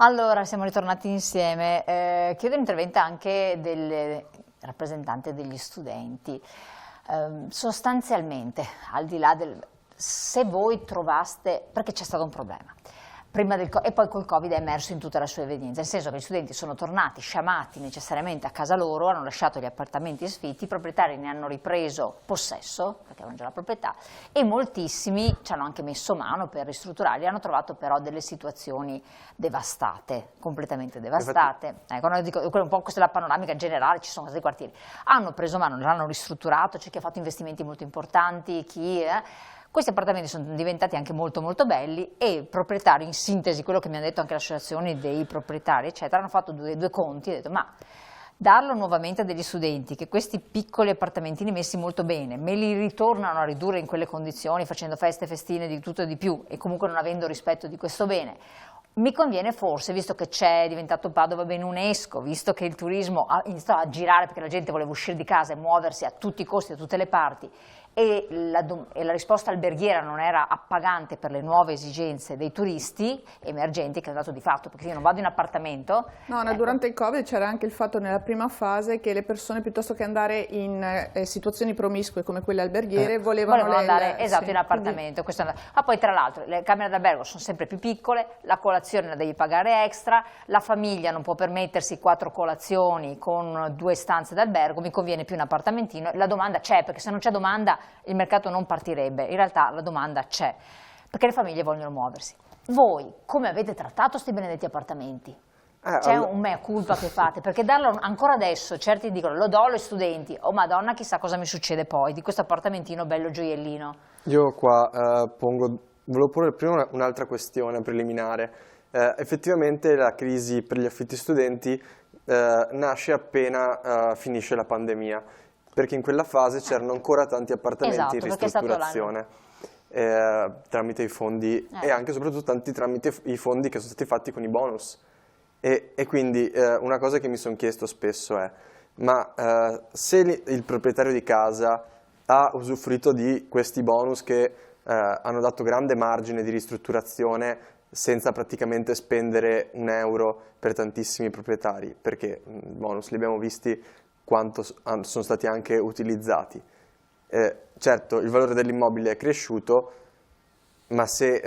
Allora, siamo ritornati insieme. Chiedo l'intervento anche del rappresentante degli studenti. Sostanzialmente, al di là del... se voi trovaste... perché c'è stato un problema. E poi col Covid è emerso in tutta la sua evidenza, nel senso che gli studenti sono tornati sciamati necessariamente a casa loro, hanno lasciato gli appartamenti sfitti, i proprietari ne hanno ripreso possesso, perché avevano già la proprietà, e moltissimi ci hanno anche messo mano per ristrutturarli, hanno trovato però delle situazioni devastate, completamente devastate. Ecco, noi dico, un po' questa è la panoramica generale, ci sono questi quartieri. Hanno preso mano, l'hanno ristrutturato, c'è chi ha fatto investimenti molto importanti, chi... Questi appartamenti sono diventati anche molto molto belli e i proprietari, in sintesi, quello che mi hanno detto anche le associazioni dei proprietari, eccetera, hanno fatto due conti e hanno detto ma darlo nuovamente a degli studenti che questi piccoli appartamentini messi molto bene me li ritornano a ridurre in quelle condizioni facendo feste, festine, di tutto e di più e comunque non avendo rispetto di questo bene, mi conviene forse, visto che è diventato Padova bene UNESCO, visto che il turismo ha iniziato a girare perché la gente voleva uscire di casa e muoversi a tutti i costi, da tutte le parti, e la risposta alberghiera non era appagante per le nuove esigenze dei turisti emergenti, che è dato di fatto, perché io non vado in appartamento. No, ecco. Durante il Covid c'era anche il fatto nella prima fase che le persone, piuttosto che andare in situazioni promiscue come quelle alberghiere, volevano andare esatto, sì, in appartamento. Ma poi tra l'altro le camere d'albergo sono sempre più piccole, la colazione la devi pagare extra, la famiglia non può permettersi 4 colazioni con 2 stanze d'albergo, mi conviene più un appartamentino. La domanda c'è, perché se non c'è domanda il mercato non partirebbe, in realtà la domanda c'è, perché le famiglie vogliono muoversi. Voi come avete trattato questi benedetti appartamenti? C'è un mea culpa che fate? Perché darlo ancora adesso, certi dicono lo do ai studenti, oh madonna chissà cosa mi succede poi di questo appartamentino bello gioiellino. Io qua volevo porre prima un'altra questione preliminare. Effettivamente la crisi per gli affitti studenti nasce appena finisce la pandemia, perché in quella fase c'erano ancora tanti appartamenti in ristrutturazione tramite i fondi e anche e soprattutto tanti tramite i fondi che sono stati fatti con i bonus. E quindi una cosa che mi sono chiesto spesso è, ma se il proprietario di casa ha usufruito di questi bonus che hanno dato grande margine di ristrutturazione senza praticamente spendere un euro per tantissimi proprietari, perché i bonus li abbiamo visti quanto sono stati anche utilizzati. Certo, il valore dell'immobile è cresciuto, ma se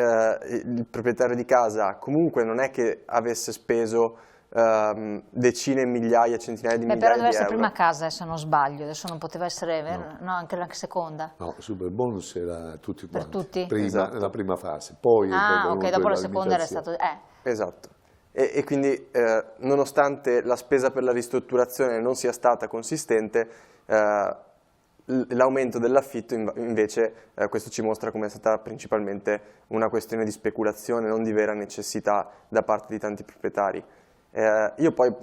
il proprietario di casa comunque non è che avesse speso decine, migliaia, centinaia di migliaia di euro. Però deve essere prima casa, se non sbaglio, adesso non poteva essere, no, anche la seconda? No, il super bonus era tutti quanti, per tutti? Prima, esatto. Nella prima fase, poi ok, dopo la seconda era stato... Esatto, e quindi nonostante la spesa per la ristrutturazione non sia stata consistente, l'aumento dell'affitto invece, questo ci mostra come è stata principalmente una questione di speculazione, non di vera necessità da parte di tanti proprietari. Io poi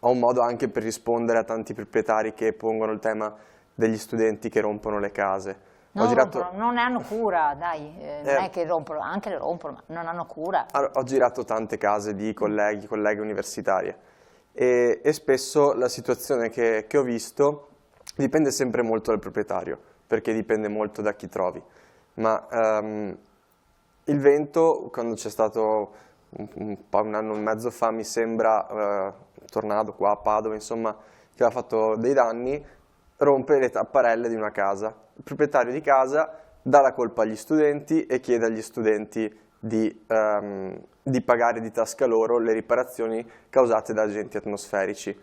ho un modo anche per rispondere a tanti proprietari che pongono il tema degli studenti che rompono le case. Non ne hanno cura, dai, non è che rompono, anche le rompono, ma non hanno cura. Ho girato tante case di colleghe universitarie e spesso la situazione che ho visto dipende sempre molto dal proprietario, perché dipende molto da chi trovi. Ma il vento, quando c'è stato un anno e mezzo fa, mi sembra, tornato qua a Padova, insomma, che aveva fatto dei danni, rompe le tapparelle di una casa. Il proprietario di casa dà la colpa agli studenti e chiede agli studenti di pagare di tasca loro le riparazioni causate da agenti atmosferici.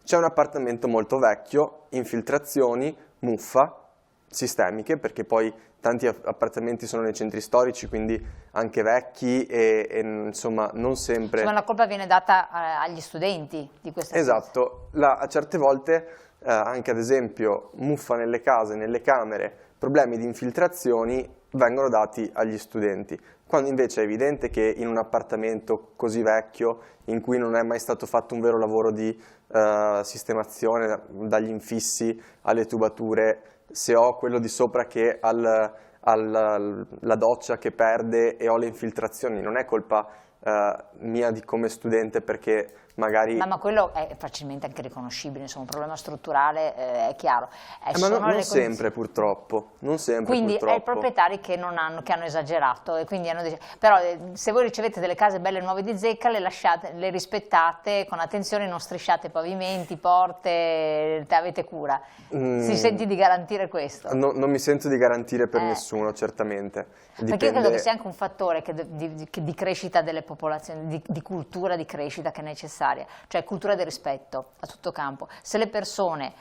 C'è un appartamento molto vecchio, infiltrazioni, muffa, sistemiche, perché poi tanti appartamenti sono nei centri storici, quindi anche vecchi e insomma non sempre... Insomma la colpa viene data agli studenti di questa cosa. Esatto, a certe volte anche ad esempio muffa nelle case, nelle camere, problemi di infiltrazioni vengono dati agli studenti, quando invece è evidente che in un appartamento così vecchio, in cui non è mai stato fatto un vero lavoro di sistemazione, dagli infissi alle tubature, se ho quello di sopra che ha la doccia che perde e ho le infiltrazioni, non è colpa mia come studente perché magari... Ma quello è facilmente anche riconoscibile, insomma, un problema strutturale è chiaro. ma non sempre purtroppo, non sempre quindi purtroppo. è i proprietari che hanno esagerato, e quindi però se voi ricevete delle case belle nuove di zecca, le rispettate con attenzione, non strisciate pavimenti, porte, avete cura. Si senti di garantire questo? Non mi sento di garantire per nessuno, certamente. Perché io credo che sia anche un fattore di crescita delle popolazioni, di cultura di crescita che è necessaria, cioè cultura del rispetto a tutto campo. Se le persone,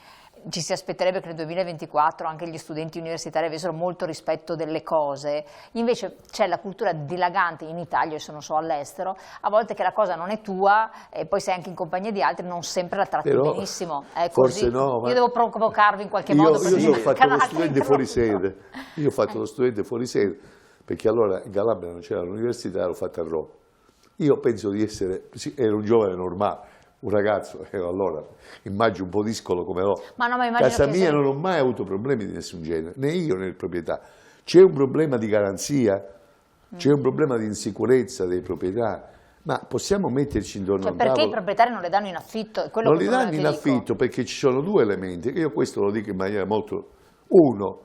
ci si aspetterebbe che nel 2024 anche gli studenti universitari avessero molto rispetto delle cose, invece c'è la cultura dilagante in Italia, io se non so all'estero, a volte che la cosa non è tua e poi sei anche in compagnia di altri, non sempre la tratti benissimo. È forse così. no, ma io devo provocarvi in qualche modo. Io sono fatto lo studente fuori sede, io ho fatto lo studente fuori sede, perché allora in Calabria non c'era l'università, l'ho fatta a Roma. Io penso di ero un giovane normale, un ragazzo, allora immagino un po' discolo come ho. Casa mia non ho mai avuto problemi di nessun genere, né io né il proprietario. C'è un problema di garanzia, c'è un problema di insicurezza dei proprietari, ma possiamo metterci intorno a un tavolo? Perché i proprietari non le danno in affitto? Non li danno in affitto perché ci sono due elementi, io questo lo dico in maniera molto... Uno,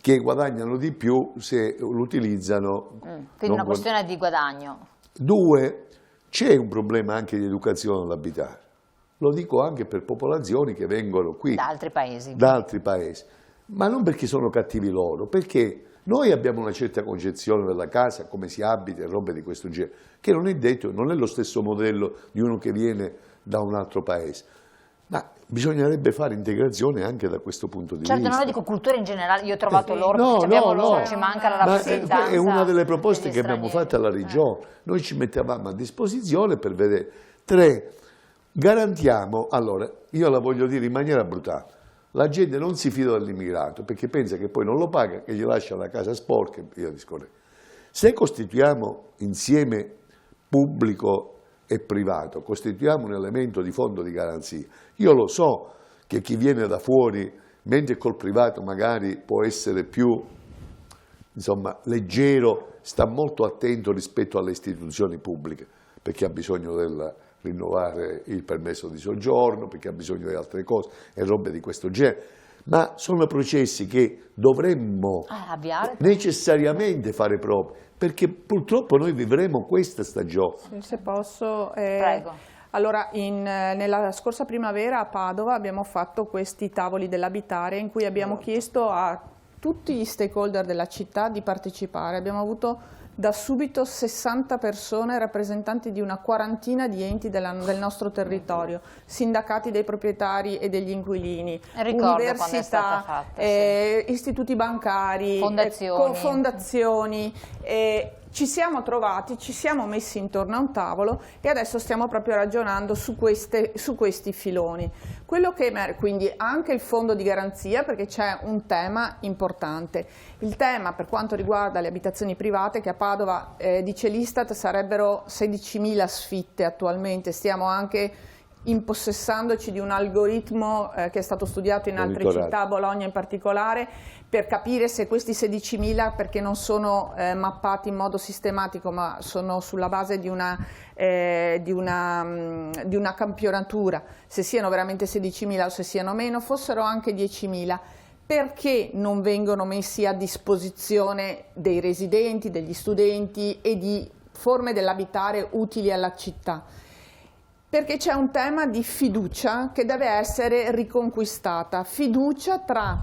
che guadagnano di più se lo utilizzano. Quindi una questione di guadagno. Due, c'è un problema anche di educazione all'abitare. Lo dico anche per popolazioni che vengono qui. Da altri paesi. Da altri paesi. Ma non perché sono cattivi loro, perché noi abbiamo una certa concezione della casa, come si abita e robe di questo genere, che non è detto, non è lo stesso modello di uno che viene da un altro paese. Ma bisognerebbe fare integrazione anche da questo punto di vista. Certo, non lo dico cultura in generale, io ho trovato loro, ci manca la rappresentanza. È una delle proposte che abbiamo fatto alla Regione, noi ci mettevamo a disposizione per vedere. 3, garantiamo, allora, io la voglio dire in maniera brutale, la gente non si fida dell'immigrato perché pensa che poi non lo paga, che gli lascia la casa sporca e via discorrendo. Se costituiamo insieme pubblico e privato, costituiamo un elemento di fondo di garanzia. Io lo so che chi viene da fuori, mentre col privato magari può essere più, insomma, leggero, sta molto attento rispetto alle istituzioni pubbliche, perché ha bisogno del rinnovare il permesso di soggiorno, perché ha bisogno di altre cose e robe di questo genere. Ma sono processi che dovremmo necessariamente fare propri, perché purtroppo noi vivremo questa stagione. Se posso, prego. Allora, nella scorsa primavera a Padova abbiamo fatto questi tavoli dell'abitare in cui abbiamo chiesto a tutti gli stakeholder della città di partecipare. Abbiamo avuto da subito 60 persone, rappresentanti di una quarantina di enti del nostro territorio, sindacati dei proprietari e degli inquilini, università, istituti bancari, fondazioni. Ci siamo trovati, ci siamo messi intorno a un tavolo e adesso stiamo proprio ragionando su questi filoni. Quello che emerge, quindi anche il fondo di garanzia, perché c'è un tema importante. Il tema per quanto riguarda le abitazioni private, che a Padova, dice l'Istat, sarebbero 16.000 sfitte attualmente, stiamo anche impossessandoci di un algoritmo che è stato studiato in altre città, Bologna in particolare, per capire se questi 16.000, perché non sono mappati in modo sistematico, ma sono sulla base di una campionatura, se siano veramente 16.000 o se siano meno, fossero anche 10.000. Perché non vengono messi a disposizione dei residenti, degli studenti e di forme dell'abitare utili alla città? Perché c'è un tema di fiducia che deve essere riconquistata, fiducia tra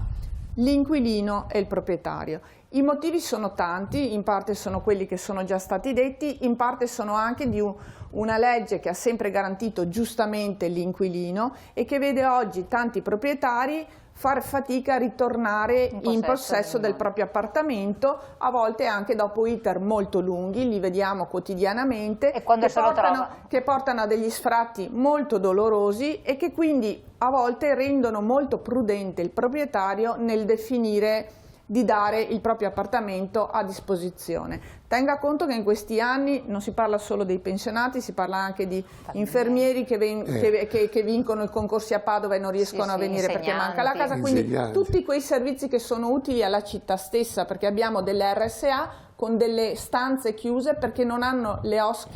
l'inquilino e il proprietario. I motivi sono tanti, in parte sono quelli che sono già stati detti, in parte sono anche di una legge che ha sempre garantito giustamente l'inquilino e che vede oggi tanti proprietari far fatica a ritornare in possesso del proprio appartamento, a volte anche dopo iter molto lunghi, li vediamo quotidianamente, e quando che portano a degli sfratti molto dolorosi e che quindi a volte rendono molto prudente il proprietario nel definire di dare il proprio appartamento a disposizione. Tenga conto che in questi anni non si parla solo dei pensionati, si parla anche di infermieri che vincono i concorsi a Padova e non riescono a venire perché manca la casa, quindi tutti quei servizi che sono utili alla città stessa, perché abbiamo delle RSA con delle stanze chiuse perché non hanno le OSS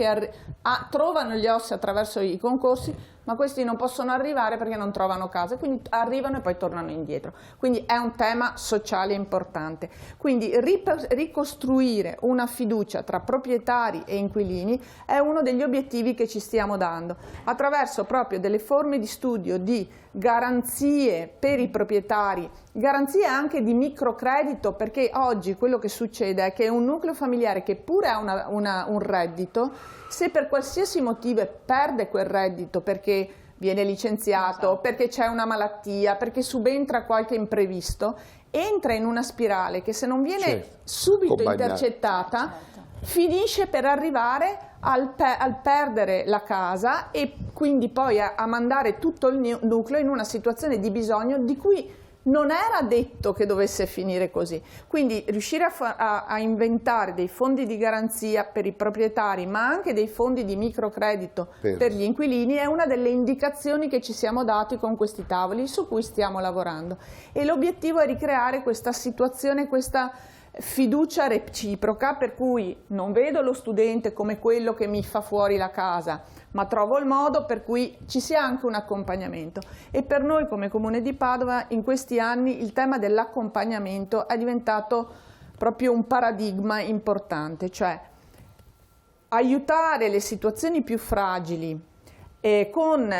trovano gli OSS attraverso i concorsi, ma questi non possono arrivare perché non trovano casa, quindi arrivano e poi tornano indietro. Quindi è un tema sociale importante. Quindi ricostruire una fiducia tra proprietari e inquilini è uno degli obiettivi che ci stiamo dando, attraverso proprio delle forme di studio di garanzie per i proprietari, garanzie anche di microcredito, perché oggi quello che succede è che un nucleo familiare che pure ha un reddito, se per qualsiasi motivo perde quel reddito perché viene licenziato, perché c'è una malattia, perché subentra qualche imprevisto, entra in una spirale che se non viene subito intercettata finisce per arrivare al perdere la casa e quindi poi a mandare tutto il nucleo in una situazione di bisogno di cui non era detto che dovesse finire così. Quindi riuscire a inventare dei fondi di garanzia per i proprietari, ma anche dei fondi di microcredito per gli inquilini, è una delle indicazioni che ci siamo dati con questi tavoli su cui stiamo lavorando. E l'obiettivo è ricreare questa situazione, questa fiducia reciproca, per cui non vedo lo studente come quello che mi fa fuori la casa, ma trovo il modo per cui ci sia anche un accompagnamento. E per noi come Comune di Padova in questi anni il tema dell'accompagnamento è diventato proprio un paradigma importante, cioè aiutare le situazioni più fragili con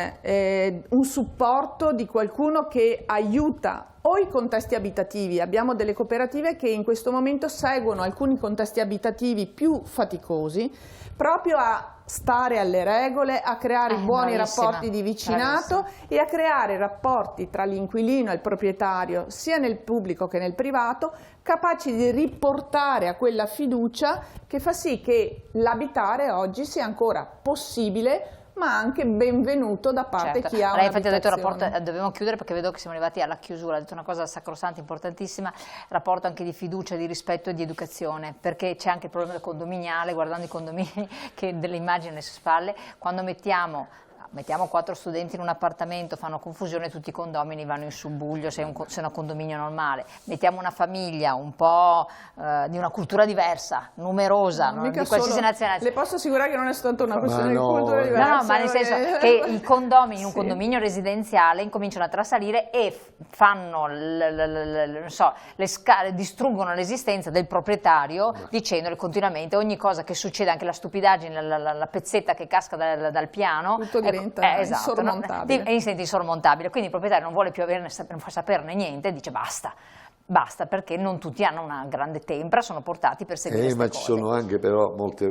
un supporto di qualcuno che aiuta o i contesti abitativi. Abbiamo delle cooperative che in questo momento seguono alcuni contesti abitativi più faticosi proprio a stare alle regole, a creare buoni rapporti di vicinato e a creare rapporti tra l'inquilino e il proprietario sia nel pubblico che nel privato, capaci di riportare a quella fiducia che fa sì che l'abitare oggi sia ancora possibile ma anche benvenuto da parte di chi ha Lei infatti ha detto il un'abitazione. rapporto, dobbiamo chiudere perché vedo che siamo arrivati alla chiusura, ha detto una cosa sacrosanta, importantissima, rapporto anche di fiducia, di rispetto e di educazione, perché c'è anche il problema del condominiale, guardando i condomini che delle immagini alle spalle, quando mettiamo 4 studenti in un appartamento, fanno confusione, tutti i condomini vanno in subbuglio se è un condominio normale. Mettiamo una famiglia un po' di una cultura diversa, numerosa, di qualsiasi nazionalità. Le posso assicurare che non è soltanto una questione di cultura diversa. No, ma nel senso che i condomini in un condominio residenziale incominciano a trasalire e fanno, distruggono l'esistenza del proprietario dicendole continuamente ogni cosa che succede, anche la stupidaggine, la pezzetta che casca dal piano. Tutto diventa insormontabile. È insormontabile, quindi il proprietario non vuole più saperne niente, dice basta, perché non tutti hanno una grande tempra, sono portati per seguire ma cose. ci sono anche però molte,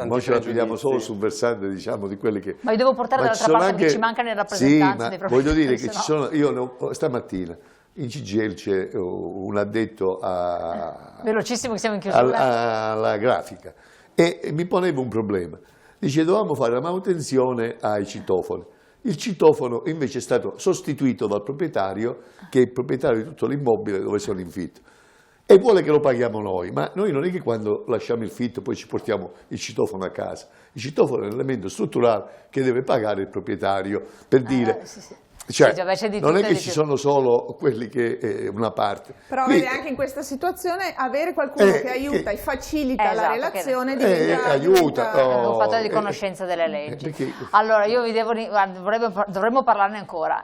noi ce la pigliamo solo sul versante, diciamo, di quelli che... Ma io devo portare dall'altra parte anche, ci mancano i rappresentanti dei proprietari. Voglio dire che ci sono, stamattina in CGIL c'è un addetto velocissimo che siamo in chiusura. alla grafica e mi poneva un problema. Dice, dovevamo fare la manutenzione ai citofoni. Il citofono invece è stato sostituito dal proprietario, che è il proprietario di tutto l'immobile dove sono in fitto. E vuole che lo paghiamo noi, ma noi non è che quando lasciamo il fitto poi ci portiamo il citofono a casa. Il citofono è un elemento strutturale che deve pagare il proprietario, per dire... Cioè, non è che ci sono solo quelli che una parte. Però vede anche in questa situazione avere qualcuno che aiuta e facilita la relazione aiuta un fattore di conoscenza delle leggi. Allora io vi dovremmo parlarne ancora.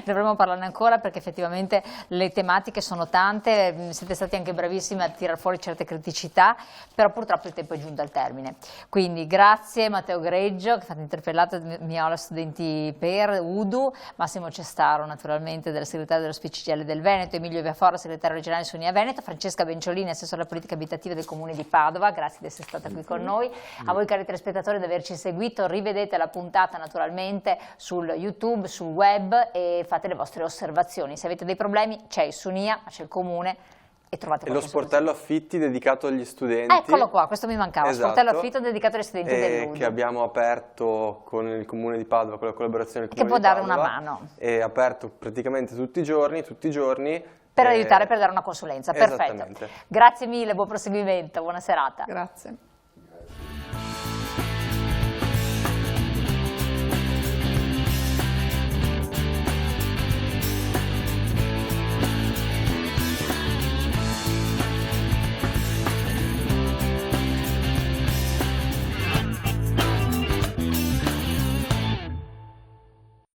Dovremmo parlarne ancora perché effettivamente le tematiche sono tante, siete stati anche bravissimi a tirar fuori certe criticità, però purtroppo il tempo è giunto al termine. Quindi grazie Matteo Greggio, che è stato interpellato Miola Studenti per UDU, Massimo Cestaro naturalmente del segretario dello SPCGL del Veneto, Emilio Viafora, segretario regionale su Unia Veneto, Francesca Benciolini, assessore alla politica abitativa del Comune di Padova, grazie di essere stata qui con noi. A voi cari telespettatori di averci seguito, rivedete la puntata naturalmente sul YouTube, sul web e fate le vostre osservazioni. Se avete dei problemi c'è il Sunia, c'è il Comune. E lo sportello affitti dedicato agli studenti. Eccolo qua, questo mi mancava, esatto. Sportello affitto dedicato agli studenti dell'UDU. Che abbiamo aperto con il Comune di Padova, con la collaborazione del Comune di Padova. Che può dare una mano. È aperto praticamente tutti i giorni, Per aiutare, per dare una consulenza, perfetto. Esattamente. Grazie mille, buon proseguimento, buona serata. Grazie.